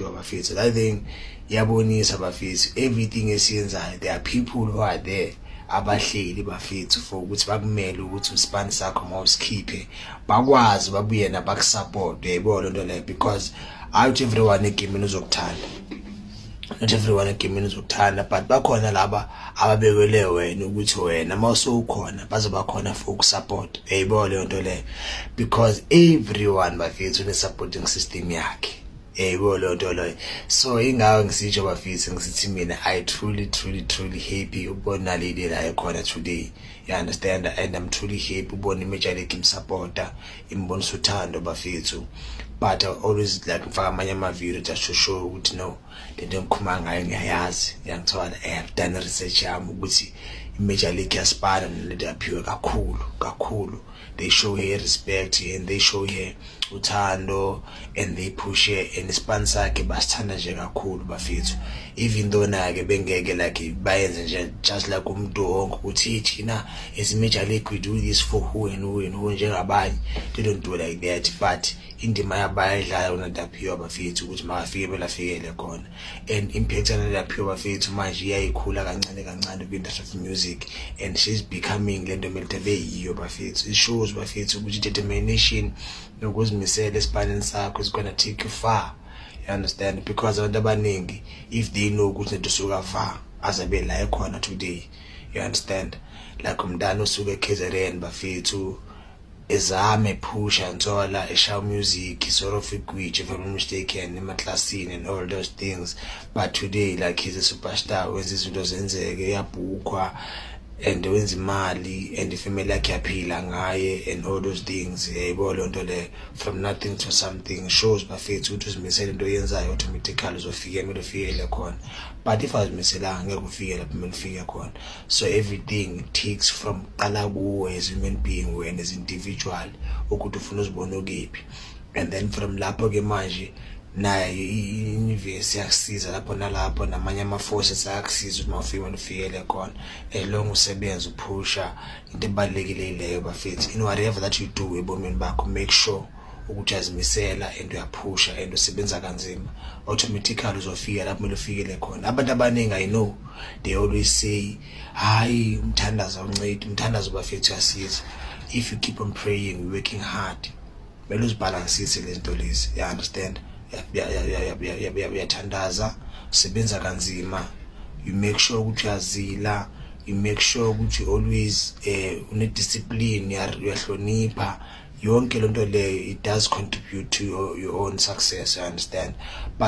ndaphiwa bafethu. That thing iyabonisa bafethu, everything esiyenzayo there are people who are there abahleli bafethu for ukuthi bakumele ukuthi usipani sakho mawusikhiphe bakwazi babuye nabakusupport. Uyayibona into leyo, because not everyone egamini uzokuthanda, not everyone egamini uzokuthanda, but bakhona laba ababekele wena ukuthi wena mawusukhona bazoba khona for ukusupport. Uyayibona leyo nto leyo, because everyone bafethu une supporting system yakhe. Uyayibona leyo nto leyo. So ingawo ngisitsho bafethu ngisithi mina I truly happy ukubona lady la ekhona today. You understand? And I'm truly happy ukubona iMajor League imsupporta, imbonisa uthando bafethu. But I always like mfaka amanye amavideo just to show ukuthi no, lento engikhuluma ngayo ngiyayazi, ngiyangithola. I have done research yami ukuthi iMajor League yaspana nento yaphiwe kakhulu. They show her respect and they show her uthando and they push her, and ispan sakhe basithanda nje kakhulu bafethu. Even though nake bengeke like bayenze nje just like umuntu wonke ukuthi thina as iMajor League we do this for who and who njengabanye. They don't do like that, but indima yabayidlala unadaphiwa bafethu ukuthi makafike belafikele khona, and impact yanadaphiwa bafethu manje iyayikhula kancane ku-industry of music, and she's becoming lento mele beyiyo bafethu. It shows bafethu ukuthi determination nokuzimisela esipaneni sakho is gonna take you far. You understand? Because abantu abaningi if they know ukuthi lento suka far azabe la ekhona today. You understand? Like umntana osuke eKZN bafethu ezame pusha ntsola eshaw music sort of igwitch if I'm not mistaken emaklasini and all those things, but today like he's a superstar, wenza izinto zenzeke, uyabhukhwa and wenza imali and ifamily yakhe yaphila ngaye and all those things. Yayibona loo nto le, from nothing to something. Shows bafethu ukuthi uzimisele into oyenzayo automatically uzofika emele ufikele khona, but if azimiselanga ngeke ufike lapho kumele ufike khona. So everything takes from qala kuwe as a human being, wena as individual ukuthi ufuna uzibona ukephi, and then from lapho ke manje naye i-universe yakusiza lapho nalapho, namanye ama-forces ayakusiza ukuthi mawufike ufikele khona, long usebenza uphusha into ebalulekile leyo bafethu. In whatever that you do ebomini bakho, make sure ukuthi uyazimisela and uyaphusha and usebenza kanzima, automatically uzofika lapho kumele ufikele khona. Abantu abaningi I know they always say hayi umthandazo awuncedi, umthandazo bafethu uyasiza. If you keep on praying, working hard, kumele uzibalansise lezi zinto lezi. You understand? Uyathandaza, usebenza kanzima, you make sure ukuthi uyazila, you make sure ukuthi always une-discipline, uyahlonipha. Yonke lento leyo it does contribute to your own success. You understand? But